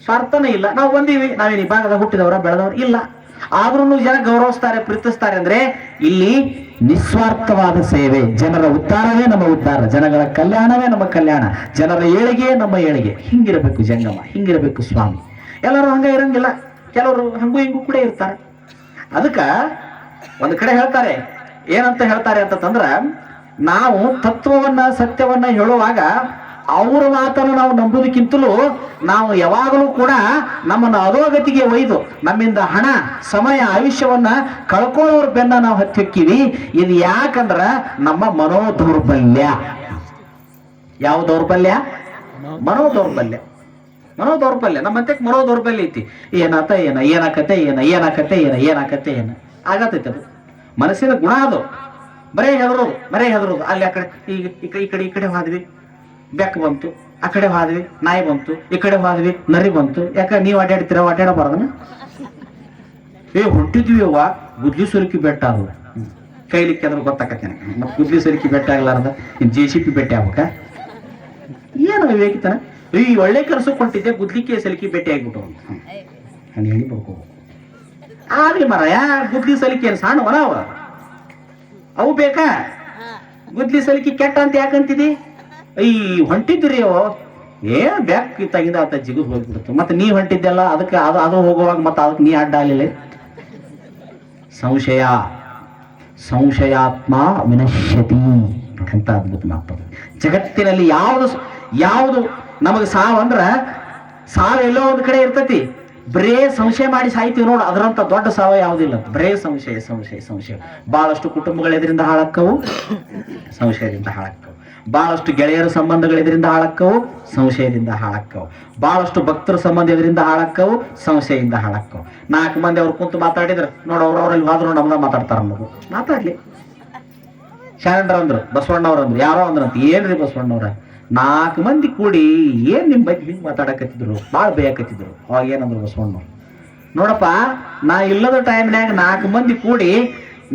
ಸ್ವಾರ್ಥನೇ ಇಲ್ಲ. ನಾವು ಬಂದೀವಿ, ನಾವೇನು ಈ ಭಾಗದ ಹುಟ್ಟಿದವರ ಬೆಳೆದವರು ಇಲ್ಲ, ಆದ್ರೂ ಜನ ಗೌರವಿಸ್ತಾರೆ, ಪ್ರೀತಿಸ್ತಾರೆ ಅಂದ್ರೆ ಇಲ್ಲಿ ನಿಸ್ವಾರ್ಥವಾದ ಸೇವೆ. ಜನರ ಉದ್ಧಾರವೇ ನಮ್ಮ ಉದ್ಧಾರ, ಜನಗಳ ಕಲ್ಯಾಣವೇ ನಮ್ಮ ಕಲ್ಯಾಣ, ಜನರ ಏಳಿಗೆ ನಮ್ಮ ಏಳಿಗೆ. ಹಿಂಗಿರಬೇಕು ಜಂಗಮ, ಹಿಂಗಿರಬೇಕು ಸ್ವಾಮಿ. ಎಲ್ಲರೂ ಹಂಗ ಇರಂಗಿಲ್ಲ, ಕೆಲವರು ಹಂಗೂ ಹಿಂಗೂ ಕೂಡ ಇರ್ತಾರೆ. ಅದಕ್ಕ ಒಂದು ಕಡೆ ಹೇಳ್ತಾರೆ, ಏನಂತ ಹೇಳ್ತಾರೆ ಅಂತಂದ್ರ, ನಾವು ತತ್ವವನ್ನ ಸತ್ಯವನ್ನ ಹೇಳುವಾಗ ಅವರ ಮಾತನ್ನು ನಾವು ನಂಬುದಕ್ಕಿಂತಲೂ ನಾವು ಯಾವಾಗಲೂ ಕೂಡ ನಮ್ಮನ್ನು ಅಧೋಗತಿಗೆ ಒಯ್ದು ನಮ್ಮಿಂದ ಹಣ, ಸಮಯ, ಆಯುಷ್ಯವನ್ನ ಕಳ್ಕೊಳ್ಳೋರ ಬೆನ್ನ ನಾವು ಹತ್ತಿಕ್ಕಿವಿ. ಇದು ಯಾಕಂದ್ರ ನಮ್ಮ ಮನೋದೌರ್ಬಲ್ಯ. ಯಾವ ದೌರ್ಬಲ್ಯ? ಮನೋದೌರ್ಬಲ್ಯ. ಮನೋದೌರ್ಬಲ್ಯ ನಮ್ಮಂತೆ ಮನೋದೌರ್ಬಲ್ಯ ಐತಿ. ಏನಾತ ಏನ, ಏನಾಕತೆ ಏನ, ಏನಾಕತೆ ಏನ, ಏನಾಕತೆ ಏನ ಆಗತೈತೆ. ಅದು ಮನಸ್ಸಿನ ಗುಣ. ಅದು ಬರೇ ಹೆದರೋದು. ಅಲ್ಲಿ ಆ ಕಡೆ ಈ ಕಡೆ ಹೋದ್ವಿ, ಬೆಕ್ಕ ಬಂತು, ಆ ಕಡೆ ಹೋದ್ವಿ ನಾಯಿ ಬಂತು, ಈ ಕಡೆ ಹೋದ್ವಿ ನರಿ ಬಂತು. ಯಾಕ ನೀವು ಅಡ್ಡಾಡಬಾರ್ದನ? ಹೊಂಟಿದ್ವಿ ಅವ್ವ, ಗುದ್ಲಿ ಸುರುಕಿ ಬೆಟ್ಟ ಅದು ಕೈಲಿಕ್ಕೆ ಅದ್ರ ಗೊತ್ತಾಕತ್ತೆ ನನಗೆ. ಮತ್ತೆ ಗುದ್ಲಿ ಸುರುಕಿ ಬೆಟ್ಟ ಆಗ್ಲಾರ್ದ JCP ಬೆಟ್ಟ ಆಗ್ಬೇಕ? ಏನು ವಿವೇಕಿತನ? ಈ ಒಳ್ಳೆ ಕೆಲಸಕ್ಕೆ ಹೊಂಟಿದ್ದೆ, ಗುದ್ಲಿಕ್ಕೆ ಸಲಿಕೆ ಭೇಟಿ ಆಗ್ಬಿಟ್ಟು ನಾನು ಹೇಳಿ ಬರ್ಕೋ ಆಗ್ಲಿ ಮರ. ಗುದ್ಲಿ ಸಲಿಕೆ ಏನು ಸಣ್ಣವನ ಅವು ಬೇಕಾ? ಗುದ್ಲಿ ಸಲಿಕೆ ಕೆಟ್ಟ ಅಂತ ಯಾಕಂತಿದಿ? ಈ ಹೊಂಟಿದ್ರಿ ಬ್ಯಾಕ್ ತೆಗಿದ ಆತ ಜಿಗುದ್ ಹೋಗ್ಬಿಡ್ತು. ಮತ್ತೆ ನೀ ಹೊಂಟಿದ್ದೆಲ್ಲ ಅದಕ್ಕೆ ಅದು ಹೋಗುವಾಗ ಮತ್ತೆ ಅದಕ್ಕೆ ನೀ ಅಡ್ಡ ಆಗಲಿಲ್ಲ. ಸಂಶಯಾತ್ಮ ವಿನಶ್ಯತಿ ಅಂತ ಅದ್ಭುತ ಮಾತು. ಜಗತ್ತಿನಲ್ಲಿ ಯಾವುದು ನಮಗೆ ಸಾವು ಅಂದ್ರ, ಸಾವು ಎಲ್ಲೋ ಒಂದು ಕಡೆ ಇರ್ತತಿ. ಬರೇ ಸಂಶಯ ಮಾಡಿ ಸಾಯ್ತೀವಿ ನೋಡು, ಅದರಂತ ದೊಡ್ಡ ಸಾವು ಯಾವುದಿಲ್ಲ. ಬರೇ ಸಂಶಯ. ಬಹಳಷ್ಟು ಕುಟುಂಬಗಳು ಇದರಿಂದ ಹಾಳಕ್ಕವು, ಸಂಶಯದಿಂದ ಹಾಳಕ್ಕವು. ಬಹಳಷ್ಟು ಗೆಳೆಯರ ಸಂಬಂಧಗಳು ಇದರಿಂದ ಹಾಳಕ್ಕವು, ಸಂಶಯದಿಂದ ಹಾಳಕ್ಕವು. ಬಹಳಷ್ಟು ಭಕ್ತರ ಸಂಬಂಧ ಇದರಿಂದ ಹಾಳಕ್ಕವು, ಸಂಶಯದಿಂದ ಹಾಳಕ್ಕವು. 4 ಮಂದಿ ಅವ್ರು ಕುಂತು ಮಾತಾಡಿದ್ರ ನೋಡು, ಅವ್ರಲ್ಲಿ ಹೋದ್ರು ನಮ್ದ ಮಾತಾಡ್ತಾರ ಅನ್ನೋದು. ಮಾತಾಡ್ಲಿ. ಶರಣರಂದ್ರು, ಬಸವಣ್ಣವ್ರಂದ್ರು, ಯಾರೋ ಅಂದ್ರಂತ. ಏನ್ರಿ ಬಸವಣ್ಣವ್ರ, 4 ಮಂದಿ ಕೂಡಿ ಏನ್ ನಿಮ್ ಬಗ್ಗೆ ಹಿಂಗ್ ಮಾತಾಡಕತ್ತಿದ್ರು, ಬಾಳ ಬೇಯಕತ್ತಿದ್ರು. ಅವಾಗ ಏನಂದ್ರು ಬಸವಣ್ಣವ್ರು, ನೋಡಪ್ಪ, ನಾ ಇಲ್ಲದ ಟೈಮ್ನ್ಯಾಗ 4 ಮಂದಿ ಕೂಡಿ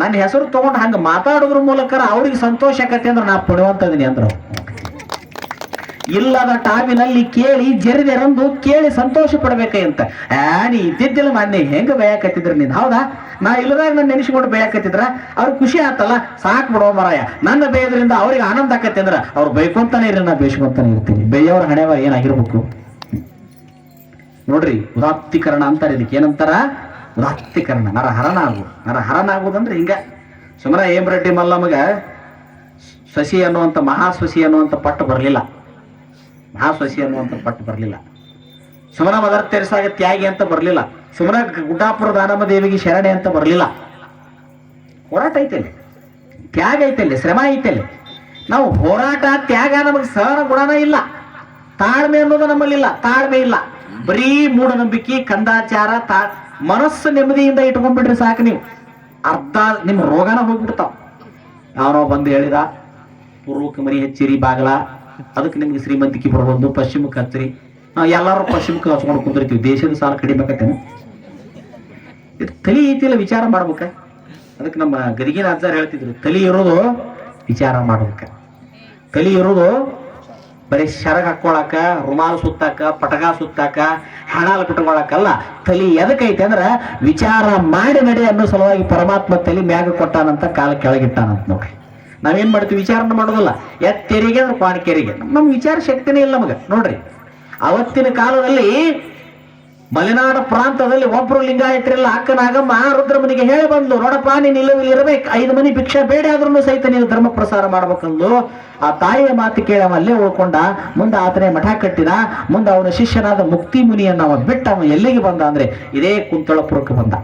ನನ್ನ ಹೆಸರು ತಗೊಂಡು ಹಂಗ ಮಾತಾಡೋದ್ರ ಮೂಲಕ ಅವ್ರಿಗೆ ಸಂತೋಷ ಆಕತಿ ಅಂದ್ರೆ ನಾ ಪಡುವಂತದೀನಿ ಅಂದ್ರು. ಇಲ್ಲದ ಟೈಮಿನಲ್ಲಿ ಕೇಳಿ ಜರಿದೆರಂದು ಕೇಳಿ ಸಂತೋಷ ಪಡ್ಬೇಕೆ ಅಂತ. ನೀ ಇದ್ದಿದ್ದಿಲ್ಲ ಮೊನ್ನೆ ಹೆಂಗ ಬೇಯಕತ್ತಿದ್ರ ನೀನ್, ಹೌದಾ? ನಾ ಇಲ್ಲದಾಗ ನನ್ನ ನೆನೆಸ್ಕೊಂಡು ಬೇಯಕತ್ತಿದ್ರ ಅವ್ರಿಗೆ ಖುಷಿ ಆತಲ್ಲ, ಸಾಕ್ ಬಿಡೋ ಮರಾಯ. ನನ್ನ ಬೇಯೋದ್ರಿಂದ ಅವ್ರಿಗೆ ಆನಂದ ಆಕತಿ ಅಂದ್ರ ಅವ್ರು ಬೈಕೊಂತಾನೆ ಇರಿ, ನಾ ಬೇಯಿಸ್ಕೊಂತಾನೆ ಇರ್ತೀನಿ. ಬೇಯೋರ ಹಣೆವ ಏನಾಗಿರ್ಬೇಕು ನೋಡ್ರಿ. ಉದಾತ್ತೀಕರಣ ಅಂತಾರೆ ಇದಕ್ಕೆ. ಏನಂತಾರ? ಉದಾತ್ತೀಕರಣ. ನರಹರಣ ಆಗುದಂದ್ರೆ ಹಿಂಗ. ಸುಮರ ಹೇಮರೆಡ್ಡಿ ಮಲ್ಲಮ್ಮಗ ಶಶಿ ಅನ್ನುವಂಥ ಮಹಾಶಶಿ ಅನ್ನುವಂಥ ಪಟ್ಟು ಬರಲಿಲ್ಲ. ಸುಮನ ಮದರ್ ತೆರೆಸಾಗ ತ್ಯಾಗಿ ಅಂತ ಬರಲಿಲ್ಲ. ಸುಮನ ಗುಡ್ಡಾಪುರ ದಾನಮ್ಮ ದೇವಿಗೆ ಶರಣೆ ಅಂತ ಬರಲಿಲ್ಲ. ಹೋರಾಟ ಐತಲ್ಲಿ, ತ್ಯಾಗ ಐತಲ್ಲಿ, ಶ್ರಮ ಐತಲ್ಲಿ. ನಾವು ಹೋರಾಟ ತ್ಯಾಗ ನಮಗೆ ಸಹನ ಗುಣನ ಇಲ್ಲ. ತಾಳ್ಮೆ ಅನ್ನೋದು ನಮ್ಮಲ್ಲಿಲ್ಲ. ತಾಳ್ಮೆ ಇಲ್ಲ. ಬರೀ ಮೂಢನಂಬಿಕೆ, ಕಂದಾಚಾರ, ಮನಸ್ಸು ನೆಮ್ಮದಿಯಿಂದ ಇಟ್ಕೊಂಡ್ಬಿಡ್ರಿ ಸಾಕು. ನೀವು ಅರ್ಧ ನಿಮ್ಮ ರೋಗನ ಹೋಗ್ಬಿಡ್ತಾವ. ಯಾವನೋ ಬಂದು ಹೇಳಿದ, ಪೂರ್ವಕ್ಕೆ ಮರಿ ಹೆಚ್ಚಿರಿ ಬಾಗಲ, ಅದಕ್ಕೆ ನಿಮ್ಗೆ ಶ್ರೀಮಂತಿಕೆ ಬರ್ಬೋದು, ಪಶ್ಚಿಮಕ್ಕೆ ಹಚ್ಚಿರಿ. ಎಲ್ಲಾರು ಪಶ್ಚಿಮಕ್ಕೆ ಹಚ್ಕೊಂಡು ಕುಂದಿರ್ತೀವಿ. ದೇಶದ ಸಾಲ ಕಡಿಮೆ ಆಕತ್ತೇನೆ. ಇದು ತಲಿ ಐತಿಲ್ಲ, ವಿಚಾರ ಮಾಡ್ಬೇಕ. ಅದಕ್ಕೆ ನಮ್ಮ ಗದಿಗಿನ ಅಜ್ಜಾರು ಹೇಳ್ತಿದ್ರು, ತಲಿ ಇರೋದು ವಿಚಾರ ಮಾಡ್ಬೇಕ. ತಲಿ ಇರೋದು ಬರೀ ಶರಗ್ ಹಾಕೊಳಕ, ರುಮಾಲ್ ಸುತ್ತಾಕ, ಪಟಕ ಸುತ್ತಾಕ, ಹಣಾಲ್ ಬಿಟ್ಕೊಳಕಲ್ಲ. ತಲಿ ಎದಕ್ಕೈತೆ ಅಂದ್ರ ವಿಚಾರ ಮಾಡಿ ನಡೆ ಅನ್ನೋ ಸಲುವಾಗಿ ಪರಮಾತ್ಮ ತಲಿ ಮ್ಯಾಗ ಕೊಟ್ಟಾನಂತ, ಕಾಲ ಕೆಳಗಿಟ್ಟಾನಂತ. ನೋಡ್ರಿ, ನಾವೇನ್ ಮಾಡ್ತೀವಿ? ವಿಚಾರನ ಮಾಡೋದಿಲ್ಲ. ಎತ್ತೆರಿಗೆ ಅಂದ್ರೆ ಕ್ವಾಣಿಕೆರಿಗೆ. ನಮ್ ವಿಚಾರ ಶಕ್ತಿನೇ ಇಲ್ಲ ನಮಗ. ನೋಡ್ರಿ, ಅವತ್ತಿನ ಕಾಲದಲ್ಲಿ ಮಲೆನಾಡ ಪ್ರಾಂತದಲ್ಲಿ ಒಬ್ರು ಲಿಂಗಾಯತರೆಲ್ಲ ಅಕ್ಕನಾಗಮ್ಮ ರುದ್ರಮನಿಗೆ ಹೇಳಿ ಬಂದ್ಲು, ನೋಡಪ್ಪ ನೀನ್ ಇಲ್ಲಿ ಇರ್ಬೇಕು, 5 ಮನಿ ಭಿಕ್ಷೆ ಬೇಡ ಆದ್ರೂ ಸಹಿತ ನೀನು ಧರ್ಮ ಪ್ರಸಾರ ಮಾಡ್ಬೇಕಂದು. ಆ ತಾಯಿಯ ಮಾತು ಕೇಳಿ ಅವ ಅಲ್ಲೇ ಉಳ್ಕೊಂಡ. ಮುಂದೆ ಆತನೇ ಮಠ ಕಟ್ಟಿದ. ಮುಂದೆ ಅವನ ಶಿಷ್ಯನಾದ ಮುಕ್ತಿ ಮುನಿಯನ್ನ ಅವ ಬಿಟ್ಟ ಅವ ಎಲ್ಲಿಗೆ ಬಂದ ಅಂದ್ರೆ ಇದೇ ಕುಂತಳಪುರಕ್ಕೆ ಬಂದ.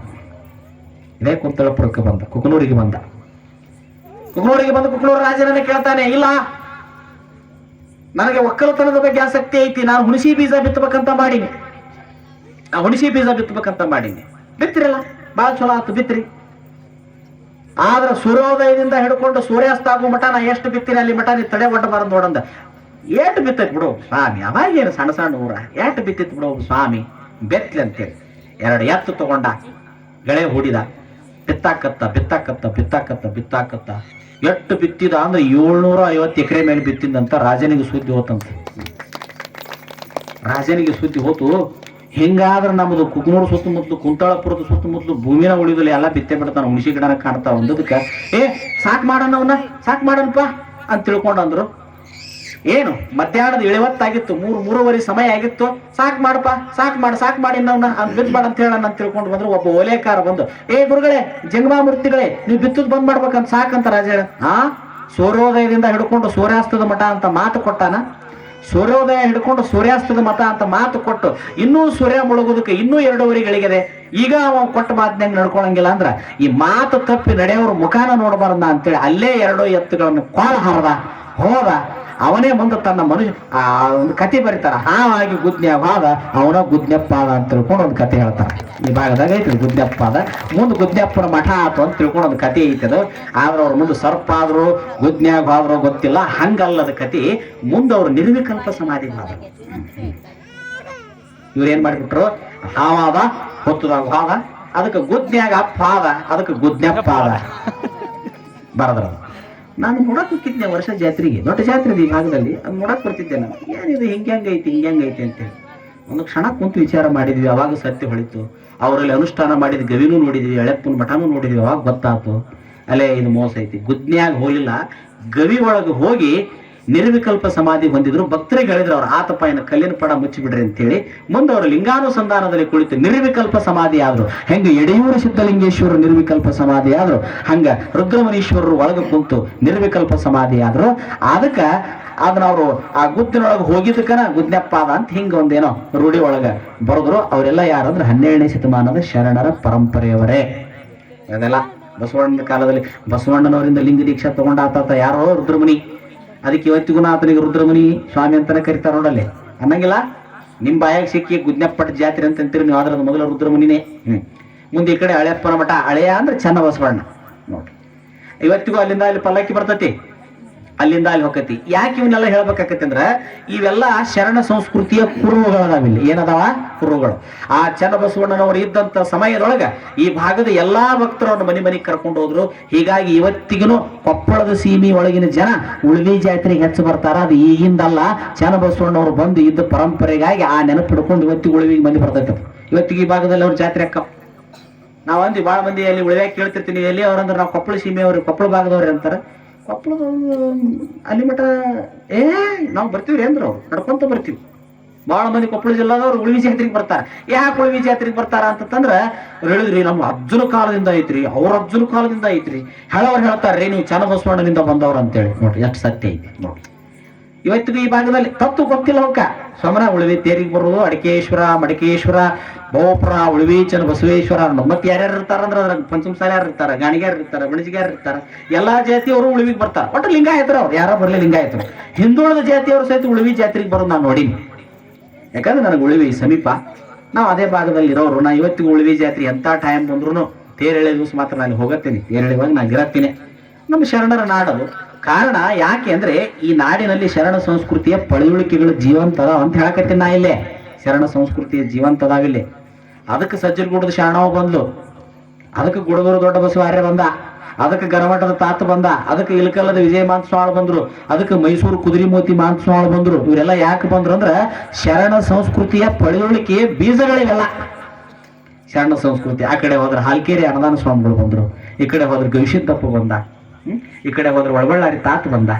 ಕುಕನೂರಿಗೆ ಬಂದ. ಕುಕನೂರು ರಾಜನನ್ನ ಕೇಳ್ತಾನೆ, ಇಲ್ಲ ನನಗೆ ಒಕ್ಕಲತನದ ಬಗ್ಗೆ ಆಸಕ್ತಿ ಐತಿ, ನಾನು ಹುಣಸಿ ಬೀಜ ಬಿತ್ತಬೇಕಂತ ಮಾಡೀನಿ. ಬಿತ್ತಿರಲ್ಲ, ಬಾಳ ಚಲೋ ಆತು, ಬಿತ್ರಿ. ಆದ್ರೆ ಸೂರ್ಯೋದಯದಿಂದ ಹಿಡ್ಕೊಂಡು ಸೂರ್ಯಾಸ್ತ ಆಗೋ ಮಠ ನಾ ಎಷ್ಟು ಬಿತ್ತೀನಿ ಅಲ್ಲಿ ಮಠ ನೀ ತಡೆ ಒಡ್ಡಬಾರದು ನೋಡಂದ. ಏಟು ಬಿತ್ತೈತ್ ಬಿಡು ಸ್ವಾಮಿ, ಅವಾಗೇನು ಸಣ್ಣ ಊರ, ಏಟು ಬಿತ್ತಿತ್ ಬಿಡು ಸ್ವಾಮಿ, ಬೆತ್ಲಿ ಅಂತೇಳಿ 2 ಎತ್ತು ತಗೊಂಡ, ಗಳೆ ಹೂಡಿದ, ಬಿತ್ತಾಕತ್ತ ಎಷ್ಟು ಬಿತ್ತಿದ ಅಂದ್ರೆ 750 ಎಕರೆ ಮೇಲೆ ಬಿತ್ತಿದಂತ. ರಾಜನಿಗೆ ಸುದ್ದಿ ಹೋತಂತೆ. ಹಿಂಗಾದ್ರೆ ನಮ್ಮದು ಕುಕ್ನೂರು ಸುತ್ತಮುತ್ತಲು ಕುಂತಾಳಪುರದ ಸುತ್ತಮುತ್ತಲು ಭೂಮಿನ ಉಳಿದಲ್ಲಿ ಎಲ್ಲ ಬಿತ್ತೆ ಬಿಡ್ತಾನ ಹುಣಸಿ ಗಿಡನ ಕಾಣ್ತಾವ ಅಂದದಕ್ಕೆ ಸಾಕ್ ಮಾಡೋಣ ಅವನ್ನ ಸಾಕ್ ಮಾಡೋಣಪ್ಪ ಅಂತ ತಿಳ್ಕೊಂಡಂದ್ರು. ಏನು ಮಧ್ಯಾಹ್ನದ 7 ಮೂರುವರೆ ಸಮಯ ಆಗಿತ್ತು. ಸಾಕ್ ಮಾಡಪ್ಪ ಸಾಕ್ ಮಾಡಿ ನಾವು ಬಿತ್ತಬೇಡ ಅಂತ ಹೇಳೋಣ ಅಂತ ತಿಳ್ಕೊಂಡು ಬಂದ್ರು. ಒಬ್ಬ ಓಲೇಕಾರ ಬಂದು ಗುರುಗಳೇ ಜಂಗಮಾ ಮೂರ್ತಿಗಳೇ ನೀವು ಬಿತ್ತದ್ ಬಂದ್ ಮಾಡ್ಬೇಕಂತ ಸಾಕಂತ ರಾಜ ಹೇಳ. ಸೂರ್ಯೋದಯದಿಂದ ಹಿಡ್ಕೊಂಡು ಸೂರ್ಯಾಸ್ತದ ಮಠ ಅಂತ ಮಾತು ಕೊಟ್ಟಾನ. ಸೂರ್ಯೋದಯ ಹಿಡ್ಕೊಂಡು ಸೂರ್ಯಾಸ್ತದ ಮಠ ಅಂತ ಮಾತು ಕೊಟ್ಟು ಇನ್ನೂ ಸೂರ್ಯ ಮುಳುಗೋದಕ್ಕೆ ಇನ್ನೂ 2 ಗಳಿಗಿದೆ. ಈಗ ಅವ ಕೊಟ್ಟ ಮಾತಿನಂಗೆ ನಡ್ಕೊಳಂಗಿಲ್ಲ ಅಂದ್ರ ಈ ಮಾತು ತಪ್ಪಿ ನಡೆಯೋರು ಮುಖಾನ ನೋಡಬಾರ್ದ ಅಂತೇಳಿ ಅಲ್ಲೇ 2 ಎತ್ತುಗಳನ್ನು ಕೋಳ ಹರದ ಹೋದ. ಅವನೇ ಮುಂದೆ ತನ್ನ ಮನುಷ್ಯ ಒಂದು ಕತೆ ಬರೀತಾರ. ಹಾವಾಗಿ ಗುದ್ನ್ಯಾಗ ಅವನ ಗುದ್ನೆಪ್ಪಾದ ಅಂತ ತಿಳ್ಕೊಂಡು ಒಂದು ಕತೆ ಹೇಳ್ತಾರ. ಈ ಭಾಗದಾಗ ಐತಿ ಗುದ್ನೆಪ್ಪಾದ. ಮುಂದೆ ಗುದ್ನೆಪ್ಪನ ಮಠ ಆತು ಅಂತ ತಿಳ್ಕೊಂಡು ಒಂದು ಕತೆ ಐತದು. ಆದ್ರೆ ಅವ್ರ ಮುಂದೆ ಸರ್ಪ ಆದ್ರು ಗುದ್ನ್ಯಾಗ ಆದ್ರೂ ಗೊತ್ತಿಲ್ಲ. ಹಂಗಲ್ಲದ ಕತೆ. ಮುಂದೆ ಅವ್ರು ನಿರ್ವಿಕಲ್ಪ ಸಮಾಧಿ ಮಾಡಿದ್ರು. ಇವ್ರೇನ್ ಮಾಡಿಬಿಟ್ರು, ಹಾವಾದ ಹೊತ್ತದಾಗ ಹಾದ, ಅದಕ್ಕೆ ಗುದ್ನ್ಯಾಗ ಪಾದ, ಅದಕ್ಕೆ ಗುದ್ನೆಪ್ಪಾದ ಬರದ್ರ. ನಾನು ನೋಡಕ್ ಹೋಗ್ತಿದ್ದೆ ವರ್ಷ ಜಾತ್ರೆಗೆ, ದೊಡ್ಡ ಜಾತ್ರೆ ಈ ಭಾಗದಲ್ಲಿ. ಅದು ನೋಡಕ್ ಬರ್ತಿದ್ದೆ ನಾನು. ಏನಿದು ಹಿಂಗೈತಿ ಅಂತೇಳಿ ಒಂದು ಕ್ಷಣ ಕುಂತು ವಿಚಾರ ಮಾಡಿದ್ವಿ. ಅವಾಗ ಸತ್ಯ ಹೊಳಿತು. ಅವರಲ್ಲಿ ಅನುಷ್ಠಾನ ಮಾಡಿದ ಗವಿನೂ ನೋಡಿದ್ವಿ, ಎಳೆಪ್ಪನ ಮಠನೂ ನೋಡಿದ್ವಿ. ಅವಾಗ ಗೊತ್ತಾತು ಅಲ್ಲೇ ಇದು ಮೋಸ ಐತಿ. ಗುದ್ನ್ಯಾಗ ಹೋಗಿಲ್ಲ, ಗವಿ ಒಳಗೆ ಹೋಗಿ ನಿರ್ವಿಕಲ್ಪ ಸಮಾಧಿ ಹೊಂದಿದ್ರು. ಭಕ್ತರಿಗೆ ಹೇಳಿದ್ರು ಅವ್ರು, ಆತಪ್ಪ ಇನ್ನು ಕಲ್ಲಿನ ಪಡ ಮುಚ್ಚಿಬಿಡ್ರಿ ಅಂತೇಳಿ. ಮುಂದೆ ಅವರು ಲಿಂಗಾನುಸಂಧಾನದಲ್ಲಿ ಕುಳಿತು ನಿರ್ವಿಕಲ್ಪ ಸಮಾಧಿ ಆದ್ರು. ಹೆಂಗ ಯಡಿಯೂರು ಸಿದ್ಧಲಿಂಗೇಶ್ವರರು ನಿರ್ವಿಕಲ್ಪ ಸಮಾಧಿ ಆದ್ರು, ಹಂಗ ರುದ್ರಮುನೀಶ್ವರರು ಒಳಗೆ ಕುಂತು ನಿರ್ವಿಕಲ್ಪ ಸಮಾಧಿ ಆದ್ರು. ಅದಕ್ಕೆ ಅದನ್ನ ಅವರು ಆ ಗುದ್ದಿನೊಳಗೆ ಹೋಗಿದ್ದಕ್ಕನ ಗುದ್ನೆಪ್ಪಾದ ಅಂತ ಹಿಂಗ ಒಂದೇನೋ ರೂಢಿ ಒಳಗ ಬರೆದ್ರು. ಅವರೆಲ್ಲ ಯಾರಂದ್ರೆ 12ನೇ ಶತಮಾನದ ಶರಣರ ಪರಂಪರೆಯವರೇ. ಅದೆಲ್ಲ ಬಸವಣ್ಣನ ಕಾಲದಲ್ಲಿ ಬಸವಣ್ಣನವರಿಂದ ಲಿಂಗ ದೀಕ್ಷಾ ತಗೊಂಡ ಆತ ಯಾರೋ ರುದ್ರಮುನಿ. ಅದಕ್ಕೆ ಇವತ್ತಿಗೂ ಆತನಿಗೆ ರುದ್ರಮುನಿ ಸ್ವಾಮಿ ಅಂತಾನೆ ಕರಿತಾರ. ನೋಡಲ್ಲಿ ಅನ್ನಂಗಿಲ್ಲ. ನಿಮ್ ಬಾಯಾಗ ಸಿಕ್ಕಿ ಗುದ್ನೆಪ್ಪಟ್ಟ ಜಾತ್ರೆ ಅಂತ ಅಂತೀರಿ ನೀವು. ಆದ್ರೆ ಮೊದಲ ರುದ್ರಮುನಿನೇ. ಮುಂದೆ ಈ ಕಡೆ ಹಳೆಯಪ್ಪನ ಮಠ. ಹಳೆಯ ಅಂದ್ರೆ ಚೆನ್ನ ಬಸವಣ್ಣ ನೋಡ್ರಿ. ಇವತ್ತಿಗೂ ಅಲ್ಲಿಂದ ಅಲ್ಲಿ ಪಲ್ಲಕ್ಕಿ ಬರ್ತತಿ, ಅಲ್ಲಿಂದ ಅಲ್ಲಿ ಹೋಗತಿ. ಯಾಕೆ ಇವನ್ನೆಲ್ಲ ಹೇಳ್ಬೇಕಾಕತಿ ಅಂದ್ರ ಇವೆಲ್ಲ ಶರಣ ಸಂಸ್ಕೃತಿಯ ಕುರುಹುಗಳದಾವಿಲ್ಲಿ. ಏನದಾವ ಕುರುಹುಗಳು. ಆ ಚನ್ನಬಸವಣ್ಣನವರು ಇದ್ದಂತ ಸಮಯದೊಳಗ ಈ ಭಾಗದ ಎಲ್ಲಾ ಭಕ್ತರನ್ನು ಮನೆ ಕರ್ಕೊಂಡು ಹೋದ್ರು. ಹೀಗಾಗಿ ಇವತ್ತಿಗೂ ಕೊಪ್ಪಳದ ಸೀಮೆ ಒಳಗಿನ ಜನ ಉಳ್ವಿ ಜಾತ್ರೆಗೆ ಹೆಚ್ಚು ಬರ್ತಾರ. ಅದು ಈಗಿಂದಲ್ಲ, ಚನ್ನಬಸವಣ್ಣವರು ಬಂದು ಇದ್ದ ಪರಂಪರೆಗಾಗಿ ಆ ನೆನಪು ಹಿಡ್ಕೊಂಡು ಇವತ್ತಿಗೆ ಉಳ್ವಿಗೆ ಮಂದಿ ಬರ್ತೈತೆ. ಇವತ್ತಿಗೆ ಈ ಭಾಗದಲ್ಲಿ ಅವ್ರ ಜಾತ್ರೆ ಅಕ್ಕ ನಾವ್ ಅಂದಿ ಬಾಳ ಮಂದಿ ಅಲ್ಲಿ ಉಳ್ವ್ಯಾಗ ಕೇಳ್ತಿರ್ತೀನಿ. ಎಲ್ಲಿ ಅವ್ರಂದ್ರೆ ನಾವು ಕೊಪ್ಪಳ ಸೀಮೆಯವ್ರು, ಕೊಪ್ಪಳ ಭಾಗದವ್ರಿ ಅಂತಾರ. ಕೊಪ್ಪಳದ ಅಲ್ಲಿ ಮಠ ನಾವು ಬರ್ತೀವ್ರಿ ಅಂದ್ರ ಅವ್ರು ನಡ್ಕೊಂತ ಬರ್ತೀವಿ. ಬಹಳ ಮಂದಿ ಕೊಪ್ಪಳ ಜಿಲ್ಲಾದವ್ರು ಉಳ್ವಿ ಜಾತ್ರೆಗೆ ಬರ್ತಾರ. ಯಾಕೆ ಉಳ್ವಿ ಜಾತ್ರೆಗೆ ಬರ್ತಾರ ಅಂತಂದ್ರ ಹೇಳಿದ್ರಿ ನಮ್ಮ ಅಜ್ಜನ ಕಾಲದಿಂದ ಐತ್ರಿ, ಅವ್ರ ಅಜ್ಜನ ಕಾಲದಿಂದ ಐತ್ರಿ. ಹೇಳೋರು ಹೇಳ್ತಾರ್ರಿ ನೀವು ಚನ್ನಬಸವಣ್ಣನಿಂದ ಬಂದವ್ರು ಅಂತೇಳಿ. ನೋಡ್ರಿ ಎಷ್ಟು ಸತ್ಯ ಐತಿ ನೋಡ್ರಿ. ಇವತ್ತಿಗೂ ಈ ಭಾಗದಲ್ಲಿ ತತ್ತು ಗೊತ್ತಿಲ್ಲ ಅವಕ್ಕ. ಸೋಮನ ಉಳ್ವಿ ತೇರಿಗೆ ಬರೋದು ಅಡಿಕೇಶ್ವರ, ಮಡಿಕೇಶ್ವರ, ಬೋಪುರ, ಉಳ್ವಿ, ಚನ್ನ ಬಸವೇಶ್ವರ. ಮತ್ತೆ ಯಾರ್ಯಾರು ಇರ್ತಾರಂದ್ರ ಅದ್ರಾಗ ಪಂಚಮಸಾಲ್ಯಾರು ಇರ್ತಾರ, ಗಾಣಿಗ್ಯಾರ ಇರ್ತಾರ, ಬಣಿಜಿಗ್ಯಾರ ಇರ್ತಾರ. ಎಲ್ಲಾ ಜಾತಿಯವರು ಉಳ್ವಿಗೆ ಬರ್ತಾರ. ಒಟ್ಟು ಲಿಂಗಾಯತರು ಅವ್ರು ಯಾರೋ ಬರ್ಲಿ ಲಿಂಗಾಯತರು. ಹಿಂದುಳಿದ ಜಾತಿಯವರು ಸಹಿತ ಉಳ್ವಿ ಜಾತ್ರೆಗೆ ಬರೋದು ನಾನು ನೋಡೀನಿ. ಯಾಕಂದ್ರೆ ನನಗೆ ಉಳ್ವಿ ಸಮೀಪ. ನಾವು ಅದೇ ಭಾಗದಲ್ಲಿ ಇರೋರು. ನಾ ಇವತ್ತಿಗೂ ಉಳ್ವಿ ಜಾತ್ರೆ ಎಂತ ಟೈಮ್ ಬಂದ್ರು ತೇರ್ ಎಳೆ ದಿವಸ ಮಾತ್ರ ನಾನು ಹೋಗತ್ತೀನಿ. ತೇರ್ ಎಳೆವಾಗ ನಾನು ಇರತ್ತೀನಿ. ನಮ್ಮ ಶರಣರ ನಾಡದು. ಕಾರಣ ಯಾಕೆ ಅಂದ್ರೆ ಈ ನಾಡಿನಲ್ಲಿ ಶರಣ ಸಂಸ್ಕೃತಿಯ ಪಳಿಯುಳಿಕೆಗಳು ಜೀವಂತದ ಅಂತ ಹೇಳಕತ್ತೀನಿ ನಾ. ಇಲ್ಲೇ ಶರಣ ಸಂಸ್ಕೃತಿಯ ಜೀವಂತದಾವಿಲ್ಲಿ. ಅದಕ್ಕೆ ಸಜ್ಜನಗೂಡದ ಶರಣವ ಬಂದ್ಲು, ಅದಕ್ಕೆ ಗುಡದೂರು ದೊಡ್ಡ ಬಸವಾರ್ಯ ಬಂದ, ಅದಕ್ಕೆ ಗರಮಠದ ತಾತ ಬಂದ, ಅದಕ್ಕೆ ಇಲಕಲ್ಲದ ವಿಜಯ ಮಾಂತಸ್ವಾಳ ಬಂದ್ರು, ಅದಕ್ಕೆ ಮೈಸೂರು ಕುದುರೆಮೋತಿ ಮಾಂತಸ್ವಾಳ ಬಂದ್ರು. ಇವರೆಲ್ಲ ಯಾಕೆ ಬಂದ್ರು ಅಂದ್ರ ಶರಣ ಸಂಸ್ಕೃತಿಯ ಪಳಿಯುಳಿಕೆಯ ಬೀಜಗಳಿವೆಲ್ಲ. ಶರಣ ಸಂಸ್ಕೃತಿ. ಆ ಕಡೆ ಹೋದ್ರೆ ಹಾಲ್ಕೇರಿ ಅನ್ನದಾನ ಸ್ವಾಮಿಗಳು ಬಂದ್ರು, ಈ ಕಡೆ ಹೋದ್ರೆ ಗವಿಸಿದ್ದಪ್ಪ ಬಂದ, ಈ ಕಡೆ ಹೋದ್ರೆ ಒಳಬಳ್ಳಾರಿ ತಾತ ಬಂದ.